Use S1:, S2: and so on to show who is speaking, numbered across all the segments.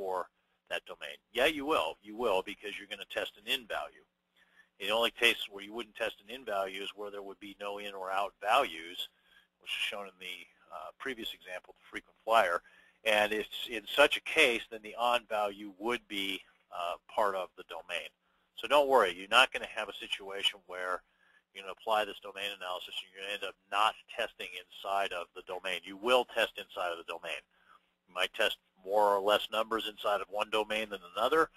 S1: for that domain? Yeah, you will. You will, because you're going to test an in value. The only case where you wouldn't test an in value is where there would be no in or out values, which is shown in the previous example, the frequent flyer. And it's in such a case, then the on value would be part of the domain. So don't worry, you're not going to have a situation where you're going to apply this domain analysis and you're going to end up not testing inside of the domain. You will test inside of the domain. You might test more or less numbers inside of one domain than another.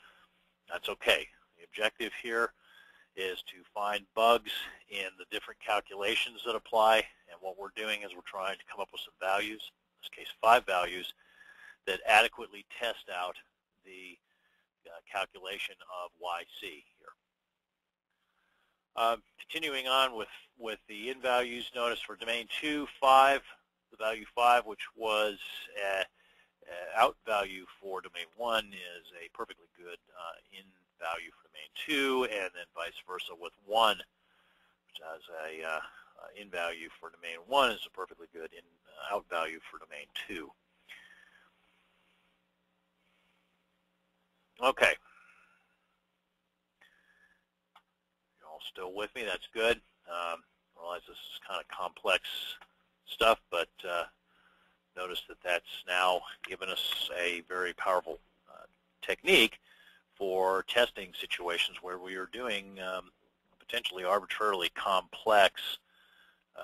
S1: That's okay. The objective here is to find bugs in the different calculations that apply, and what we're doing is we're trying to come up with some values, in this case 5 values, that adequately test out the calculation of YC here. Continuing on with the in values, notice for domain 2, 5, the value 5, which was out value for domain 1, is a perfectly good in value for domain 2, and then vice versa with 1, which has a in value for domain 1 is a perfectly good in out value for domain 2. Okay. You're all still with me? That's good. I realize this is kind of complex stuff, but notice that that's now given us a very powerful technique for testing situations where we are doing potentially arbitrarily complex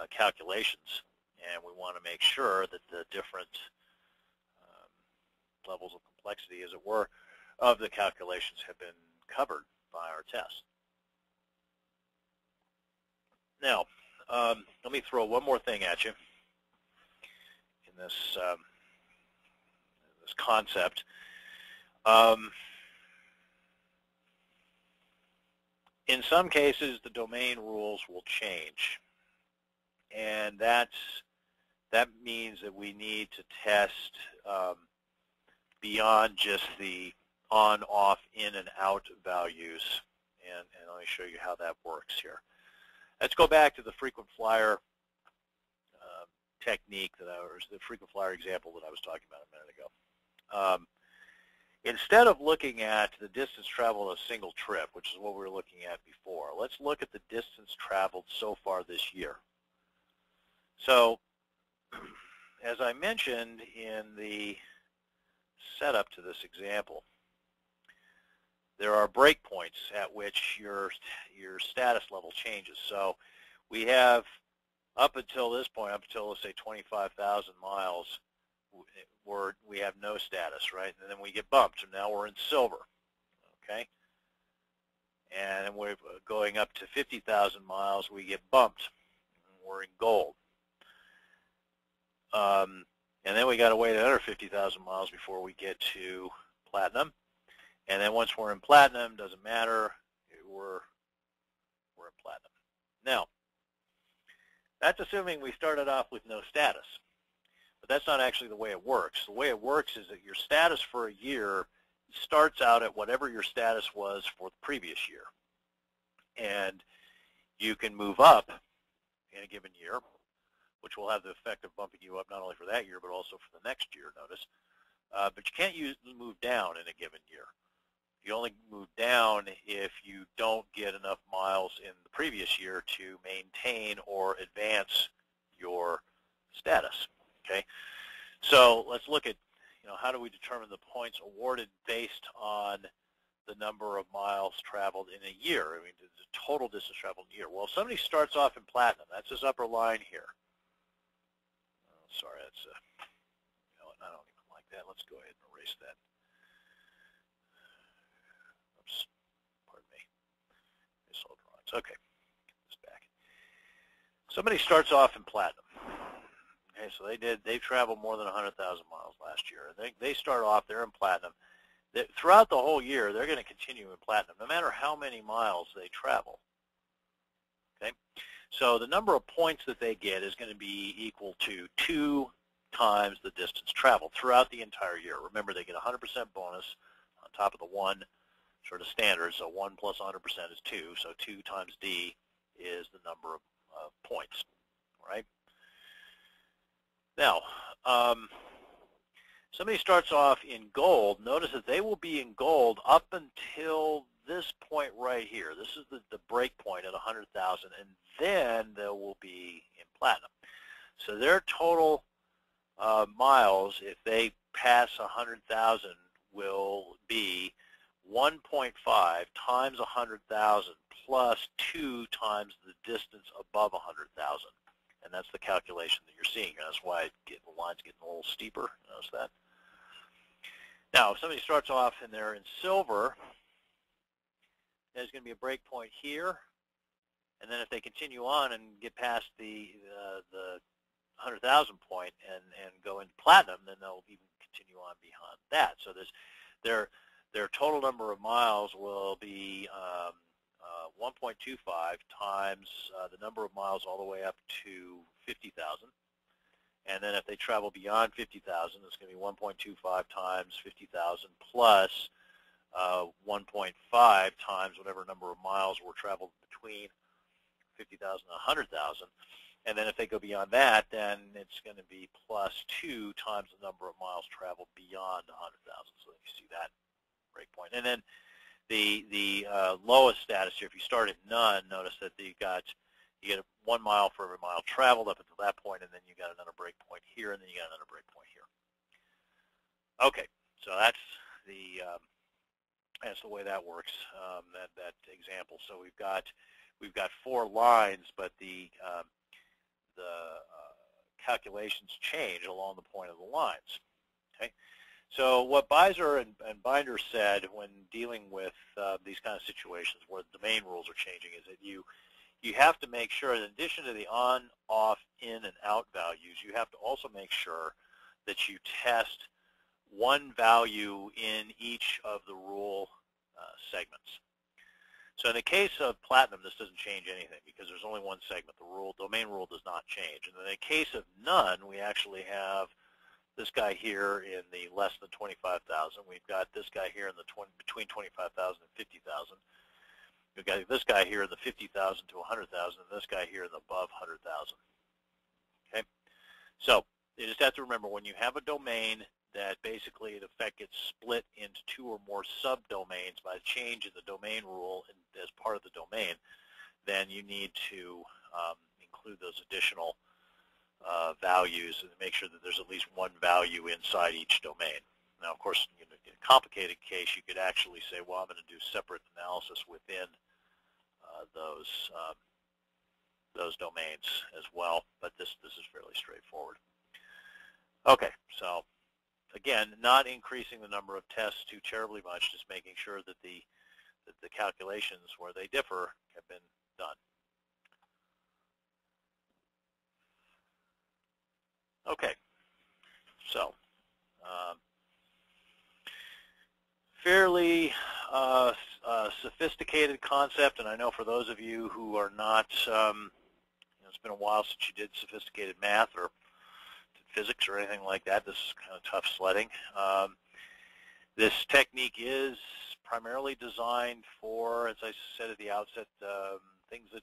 S1: calculations, and we want to make sure that the different levels of complexity, as it were, of the calculations have been covered by our test. Now, let me throw one more thing at you in this this concept. In some cases, the domain rules will change, and that means that we need to test beyond just the on, off, in, and out values, and let me show you how that works here. Let's go back to the frequent flyer technique or the frequent flyer example that I was talking about a minute ago. Instead of looking at the distance traveled a single trip, which is what we were looking at before, let's look at the distance traveled so far this year. So, as I mentioned in the setup to this example, there are breakpoints at which your status level changes. So we have, up until this point, up until, let's say, 25,000 miles, we have no status, right? And then we get bumped, and now we're in silver, okay? And we're going up to 50,000 miles, we get bumped, and we're in gold. And then we got to wait another 50,000 miles before we get to platinum. And then once we're in platinum, doesn't matter, we're in platinum. Now, that's assuming we started off with no status. But that's not actually the way it works. The way it works is that your status for a year starts out at whatever your status was for the previous year. And you can move up in a given year, which will have the effect of bumping you up not only for that year, but also for the next year, notice. But you can't move down in a given year. You only move down if you don't get enough miles in the previous year to maintain or advance your status. Okay, so let's look at, how do we determine the points awarded based on the number of miles traveled in a year? I mean, the total distance traveled in a year. Well, if somebody starts off in platinum, that's this upper line here. Oh, sorry, that's I don't even like that. Let's go ahead and erase that. Oops, pardon me. Misspelled drawings. Okay, get this back. Somebody starts off in platinum. Okay, so they traveled more than 100,000 miles last year. They start off, they're in platinum. Throughout the whole year, they're going to continue in platinum, no matter how many miles they travel. Okay, so the number of points that they get is going to be equal to 2 times the distance traveled throughout the entire year. Remember, they get 100% bonus on top of the 1 sort of standard, so 1 plus 100% is 2, so 2 times D is the number of points, right? Now, somebody starts off in gold, notice that they will be in gold up until this point right here. This is the break point at 100,000, and then they will be in platinum. So their total miles, if they pass 100,000, will be 1.5 times 100,000 plus 2 times the distance above 100,000. And that's the calculation that you're seeing. That's why the line's getting a little steeper. Notice that. Now, if somebody starts off and they're in silver, there's going to be a break point here. And then if they continue on and get past the 100,000 point and go into platinum, then they'll even continue on beyond that. So their total number of miles will be 1.25 times the number of miles all the way up to 50,000. And then if they travel beyond 50,000, it's going to be 1.25 times 50,000 plus 1.5 times whatever number of miles were traveled between 50,000 and 100,000. And then if they go beyond that, then it's going to be plus 2 times the number of miles traveled beyond 100,000. So you see that break point. And then the lowest status here, if you start at none, notice that you get 1 mile for every mile traveled up until that point, and then you got another break point here, and then you got another break point here. Okay, so that's the way that works. That example. So we've got 4 lines, but the calculations change along the point of the lines. Okay. So what Beiser and Binder said when dealing with these kind of situations where the domain rules are changing is that you have to make sure, in addition to the on, off, in, and out values, you have to also make sure that you test one value in each of the rule segments. So in the case of platinum, this doesn't change anything because there's only one segment. The domain rule does not change. And in the case of none, we actually have this guy here in the less than 25,000. We've got this guy here in the between 25,000 and 50,000. We've got this guy here in the 50,000 to 100,000, and this guy here in the above 100,000. Okay, so you just have to remember when you have a domain that basically in effect gets split into 2 or more subdomains by change in the domain rule as part of the domain, then you need to include those additional values and make sure that there's at least one value inside each domain. Now, of course, in a complicated case, you could actually say, well, I'm going to do separate analysis within those domains as well, but this is fairly straightforward. Okay, so again, not increasing the number of tests too terribly much, just making sure that the calculations where they differ have been done. Okay, so fairly sophisticated concept, and I know for those of you who are not, it's been a while since you did sophisticated math or physics or anything like that. This is kind of tough sledding. This technique is primarily designed for, as I said at the outset, things that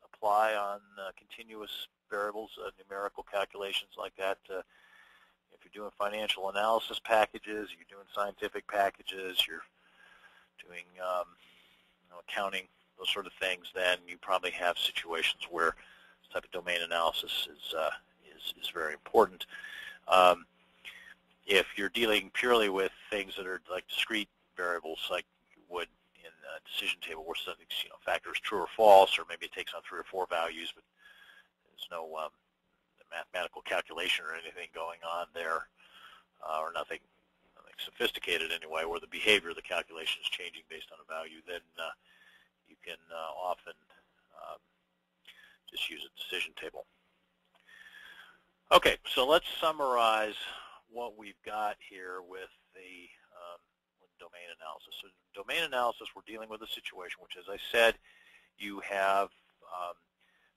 S1: apply on continuous variables, numerical calculations like that. If you're doing financial analysis packages, you're doing scientific packages, you're doing accounting, those sort of things, then you probably have situations where this type of domain analysis is very important. If you're dealing purely with things that are like discrete variables, like you would in a decision table where something, factor is true or false, or maybe it takes on 3 or 4 values, but there's no mathematical calculation or anything going on there, or nothing sophisticated anyway, where the behavior of the calculation is changing based on a value, then you can often just use a decision table. Okay, so let's summarize what we've got here with the domain analysis. So domain analysis, we're dealing with a situation which, as I said, you have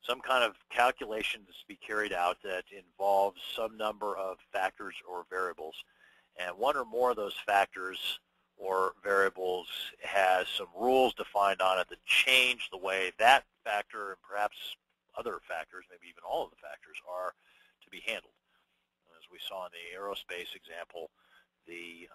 S1: some kind of calculation to be carried out that involves some number of factors or variables. And one or more of those factors or variables has some rules defined on it that change the way that factor and perhaps other factors, maybe even all of the factors, are to be handled. As we saw in the aerospace example, the